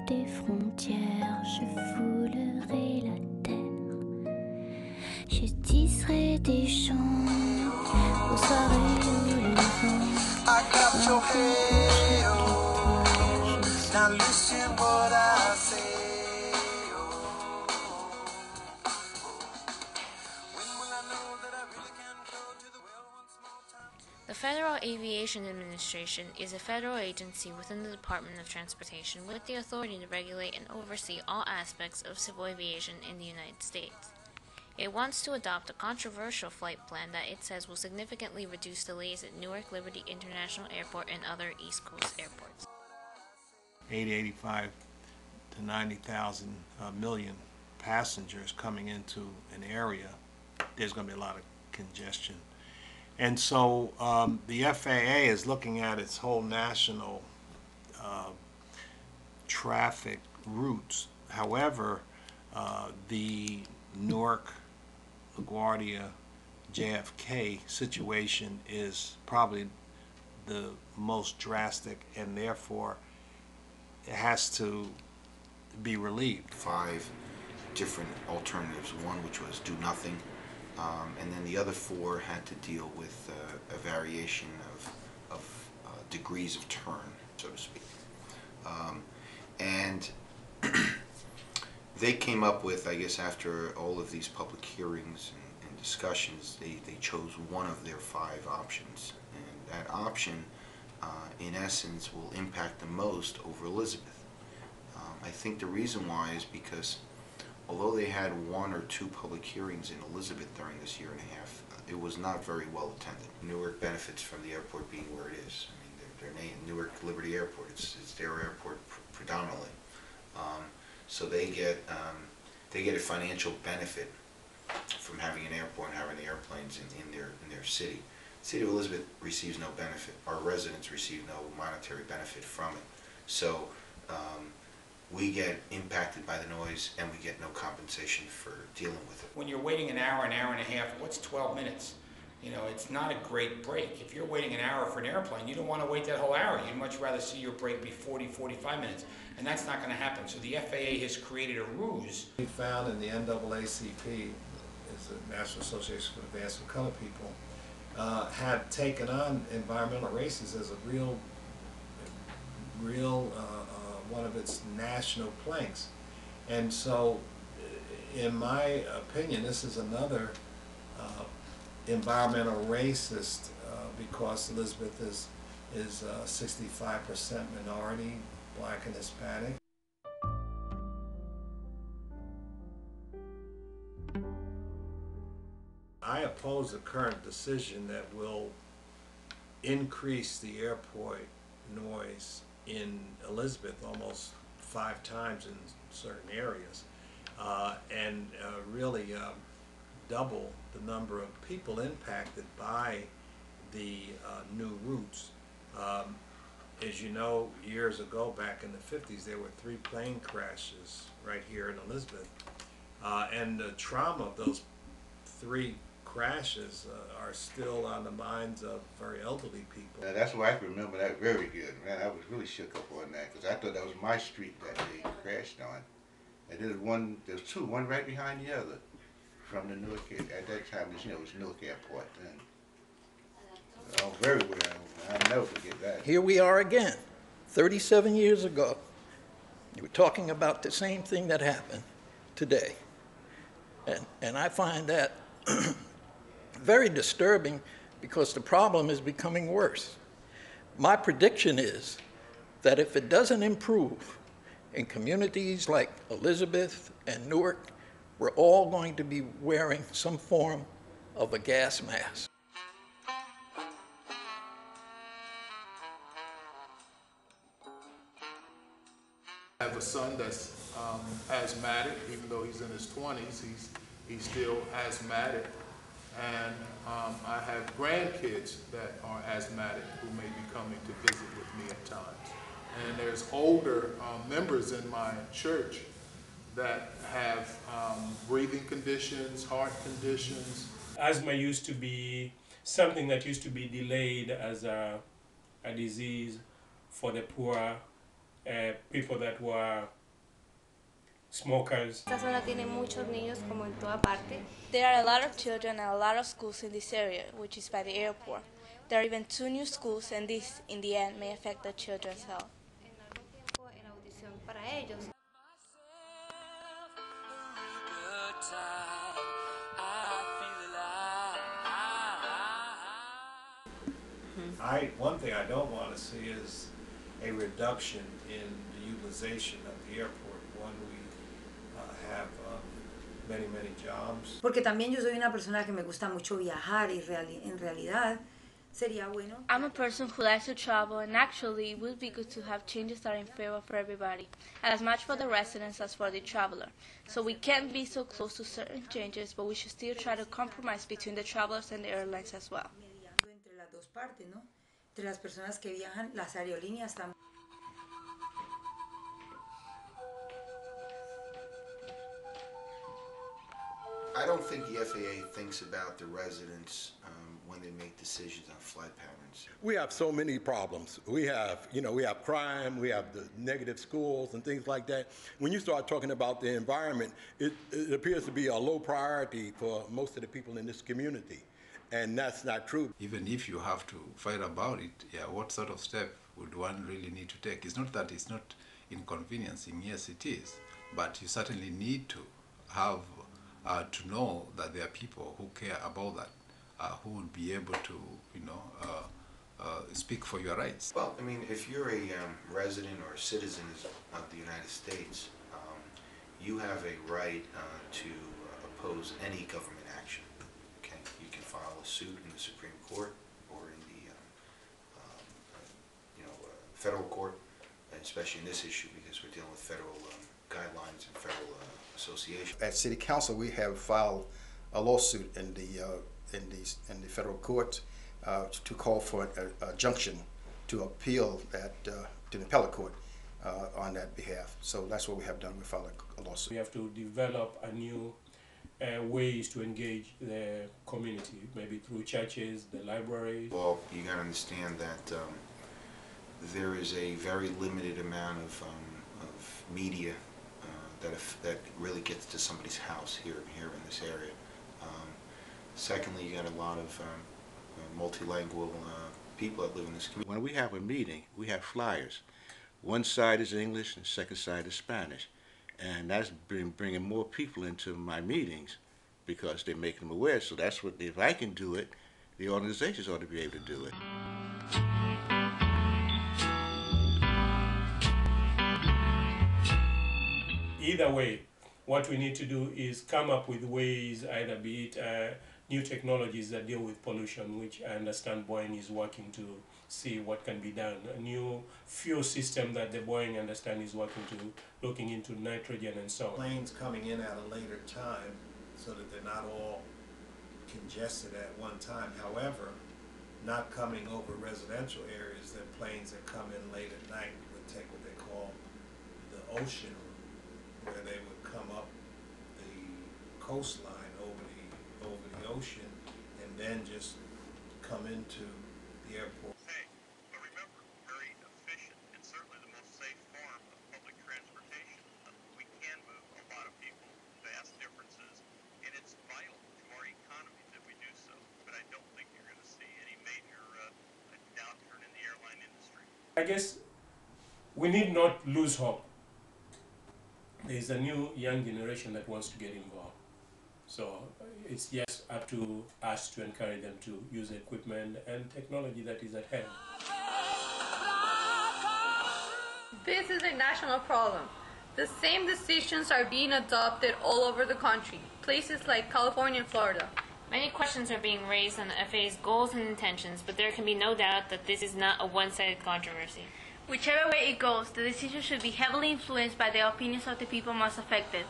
des frontières, je foulerai la terre. Je tisserai des chants aux soirées où le vent Now listen what I say. The Federal Aviation Administration is a federal agency within the Department of Transportation with the authority to regulate and oversee all aspects of civil aviation in the United States. It wants to adopt a controversial flight plan that it says will significantly reduce delays at Newark Liberty International Airport and other East Coast airports. 85 to 90,000 million passengers coming into an area, there's going to be a lot of congestion. And so the FAA is looking at its whole national traffic routes. However, the Newark, LaGuardia, JFK situation is probably the most drastic, and therefore it has to be relieved. 5 different alternatives, one which was do nothing, and then the other 4 had to deal with a variation of degrees of turn, so to speak. And they came up with, I guess after all of these public hearings and discussions, they chose one of their 5 options. And that option, in essence, will impact the most over Elizabeth. I think the reason why is because although they had 1 or 2 public hearings in Elizabeth during this year and a half, it was not very well attended. Newark benefits from the airport being where it is. I mean, their name, Newark Liberty Airport, it's their airport predominantly. So they get a financial benefit from having an airport and having the airplanes in their city. The city of Elizabeth receives no benefit. Our residents receive no monetary benefit from it. So we get impacted by the noise, and we get no compensation for dealing with it. When you're waiting an hour and a half, what's 12 minutes? You know, it's not a great break. If you're waiting an hour for an airplane, you don't want to wait that whole hour. You'd much rather see your break be 40, 45 minutes. And that's not going to happen. So the FAA has created a ruse. We found in the NAACP, is the National Association for Advanced Colored People, had taken on environmental races as a real one of its national planks. And so, in my opinion, this is another environmental racist because Elizabeth is 65% minority, Black and Hispanic. I oppose the current decision that will increase the airport noise in Elizabeth almost 5 times in certain areas, and really double the number of people impacted by the new routes. As you know, years ago, back in the 50s, there were 3 plane crashes right here in Elizabeth, and the trauma of those 3 crashes are still on the minds of very elderly people. That's why I can remember that very good, man. I was really shook up on that because I thought that was my street that they crashed on. And there was 2, one right behind the other from the Newark. At that time, it was Newark Airport then. Oh, very well. I'll never forget that. Here we are again, 37 years ago. We're talking about the same thing that happened today. And I find that very disturbing because the problem is becoming worse. My prediction is that if it doesn't improve in communities like Elizabeth and Newark, we're all going to be wearing some form of a gas mask. I have a son that's asthmatic. Even though he's in his 20s, he's still asthmatic. And I have grandkids that are asthmatic who may be coming to visit with me at times. And there's older members in my church that have breathing conditions, heart conditions. Asthma used to be something that used to be delayed as a disease for the poor people that were smokers. Esta zona tiene muchos niños como en toda parte. There are a lot of children and a lot of schools in this area, which is by the airport. There are even 2 new schools, and this, in the end, may affect the children's health. En audición para ellos. One thing I don't want to see is a reduction in the utilization of the airport. One, we have many jobs. Porque también yo soy una persona que me gusta mucho viajar y en realidad sería bueno. I'm a person who likes to travel, and actually it would be good to have changes that are in favor for everybody, as much for the residents as for the traveler. So we can't be so close to certain changes, but we should still try to compromise between the travelers and the airlines as well. Mediando entre las dos partes, ¿no? Entre las personas que viajan, las aerolíneas también. I don't think the FAA thinks about the residents when they make decisions on flight patterns. We have so many problems. We have crime, we have the negative schools and things like that. When you start talking about the environment, it appears to be a low priority for most of the people in this community. And that's not true. Even if you have to fight about it, what sort of step would one really need to take? It's not that it's not inconveniencing, yes it is, but you certainly need to have to know that there are people who care about that, who would be able to, speak for your rights. Well, I mean, if you're a resident or a citizen of the United States, you have a right to oppose any government action. Okay, you can file a suit in the Supreme Court or in the, federal court, especially in this issue because we're dealing with federal guidelines and federal association. At City Council, we have filed a lawsuit in the federal court to call for a junction to appeal that to the appellate court on that behalf. So that's what we have done. We filed a lawsuit. We have to develop a new ways to engage the community, maybe through churches, the libraries. Well, you got to understand that there is a very limited amount of media that really gets to somebody's house here in this area. Secondly, you got a lot of multilingual people that live in this community. When we have a meeting, we have flyers. One side is English and the second side is Spanish. And that's been bringing more people into my meetings because they're making them aware. So that's what, if I can do it, the organizations ought to be able to do it. Either way, what we need to do is come up with ways, either be it new technologies that deal with pollution, which I understand Boeing is working to see what can be done. A new fuel system that the Boeing understand is working to, looking into nitrogen and so on. Planes coming in at a later time so that they're not all congested at one time. However, not coming over residential areas, then planes that come in late at night would take what they call the ocean, where they would come up the coastline over the ocean and then just come into the airport. Hey, but remember, very efficient and certainly the most safe form of public transportation. We can move a lot of people, vast differences, and it's vital to our economy that we do so. But I don't think you're going to see any major downturn in the airline industry. I guess we need not lose hope. There's a new young generation that wants to get involved. So it's just up to us to encourage them to use the equipment and technology that is at hand. This is a national problem. The same decisions are being adopted all over the country, places like California and Florida. Many questions are being raised on the FAA's goals and intentions, but there can be no doubt that this is not a one-sided controversy. Whichever way it goes, the decision should be heavily influenced by the opinions of the people most affected.